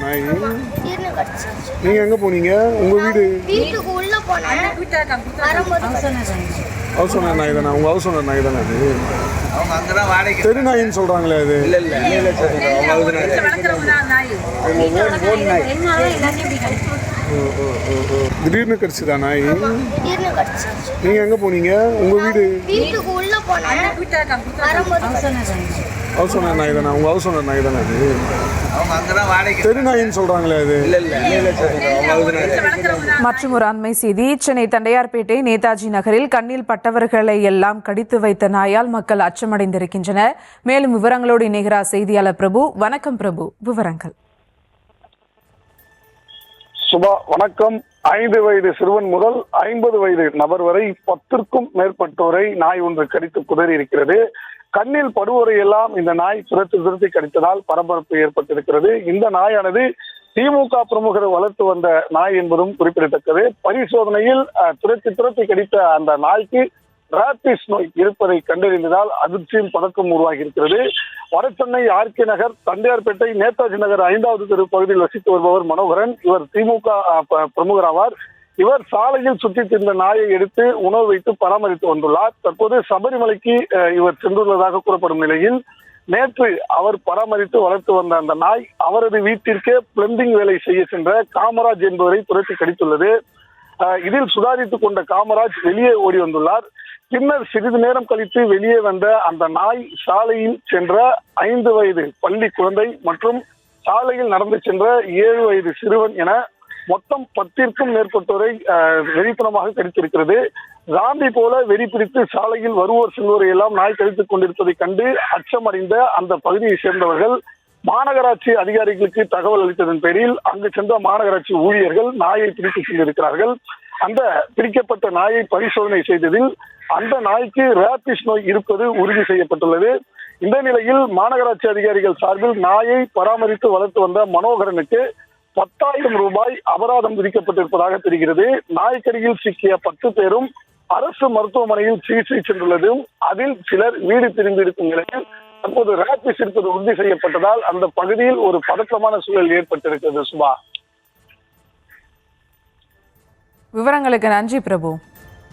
நாய்? திடீர்னு கடிச்சிருச்சு. நீங்க எங்க போனீங்க? உங்க வீடு? வீட்டுக்கு உள்ள போனேன். ஹவுஸ் ஓனர் நாய் தானே? உங்க ஹவுஸ் ஓனர் நாய் தானே அது? அவங்க அங்கதான் வாடகை. தெரு நாயின்னு சொல்றாங்களே அது? இல்ல இல்ல திடீர்னு கடிச்சுதா நாய்? திடீர்னு கடிச்சிருச்சு. நீங்க எங்க போனீங்க? உங்க வீடு? வீட்டுக்கு உள்ள போனேன். ஹவுஸ் ஓனர் நாய் தானே? உங்க ஹவுஸ் ஓனர் நாய் தானே அது? அவங்க அங்கதான் வாடகை. தெரு நாயின்னு சொல்றாங்களே அது? இல்ல இல்ல மற்றும் ஒரு அண்மை செய்தி. சென்னை தண்டையார்பேட்டை நேதாஜி நகரில் கண்ணில் பட்டவர்களை எல்லாம் கடித்து வைத்த நாயால் மக்கள் அச்சமடைந்திருக்கின்றனர். மேலும் விவரங்களோடு இணைகிறார் செய்தியாளர் பிரபு. வணக்கம் பிரபு, விவரங்கள். சுபா வணக்கம். 5 வயது சிறுவன் முதல் 50 வயது நபர் வரை 10க்கும் மேற்பட்டோரை நாய் ஒன்று கடித்து குதறி இருக்கிறது. கண்ணில் படுவோரை எல்லாம் இந்த நாய் துரத்தி கடித்ததால் பரபரப்பு ஏற்பட்டிருக்கிறது. இந்த நாயானது திமுக பிரமுகர் வளர்த்து வந்த நாய் என்பதும் குறிப்பிடத்தக்கது. பரிசோதனையில் துரத்தி கடித்த அந்த நாய்க்கு ராபிஸ் நோய் இருப்பதை கண்டறிந்ததால் அதிர்ச்சியும் பதக்கம் உருவாகி இருக்கிறது. வடசென்னை ஆர்கே நகர், தண்டையார்பேட்டை, நேதாஜி நகர் 5வது தெரு பகுதியில் வசித்து வருபவர் மனோகரன். இவர் திமுக பிரமுகர் ஆவார். இவர் சாலையில் சுற்றி திரிந்த நாயை எடுத்து உணவு வைத்து பராமரித்து வந்துள்ளார். தற்போது சபரிமலைக்கு இவர் சென்றுள்ளதாக கூறப்படும் நிலையில் நேற்று அவர் பராமரித்து வளர்த்து வந்த அந்த நாய் அவரது வீட்டிற்கே பிளம்பிங் வேலை செய்ய சென்ற காமராஜ் என்பவரை துரத்தி கடித்துள்ளது. இதில் சுதாரித்துக் கொண்ட காமராஜ் வெளியே ஓடி வந்துள்ளார். பின்னர் சிறிது நேரம் கழித்து வெளியே வந்த அந்த நாய் சாலையில் சென்ற 5 வயது பள்ளி குழந்தை மற்றும் சாலையில் நடந்து சென்ற 7 வயது சிறுவன் என மொத்தம் 10க்கும் மேற்பட்டோரை வெறித்தனமாக கடித்திருக்கிறது. காந்தி போல வெறி பிடித்து சாலையில் வருவோர் செல்வோரை எல்லாம் நாய் கடித்துக் கொண்டிருப்பதை கண்டு அச்சமடைந்த அந்த பகுதியை சேர்ந்தவர்கள் மாநகராட்சி அதிகாரிகளுக்கு தகவல் அளித்ததன் பேரில் அங்கு சென்ற மாநகராட்சி ஊழியர்கள் நாயை பிடித்து சென்றிருக்கிறார்கள். அந்த பிடிக்கப்பட்ட நாயை பரிசோதனை செய்ததில் அந்த நாய்க்கு ராபிஸ் நோய் இருப்பது உறுதி செய்யப்பட்டுள்ளது. இந்த நிலையில் மாநகராட்சி அதிகாரிகள் சார்பில் நாயை பராமரித்து வளர்த்து வந்த மனோகரனுக்கு 10,000 ரூபாய் அபராதம் விதிக்கப்பட்டிருப்பதாக தெரிகிறது. நாய்க்கடியில் சிக்கிய 10 பேரும் அரசு மருத்துவமனையில் சிகிச்சை சென்றுள்ளதும் அதில் சிலர் வீடு திரும்பியிருக்கும் நிலையில் தற்போது ராபிஸ் இருப்பது உறுதி செய்யப்பட்டதால் அந்த பகுதியில் ஒரு பதற்றமான சூழல் ஏற்பட்டிருக்கிறது. சுபா, விவரங்களுக்கு நன்றி பிரபு.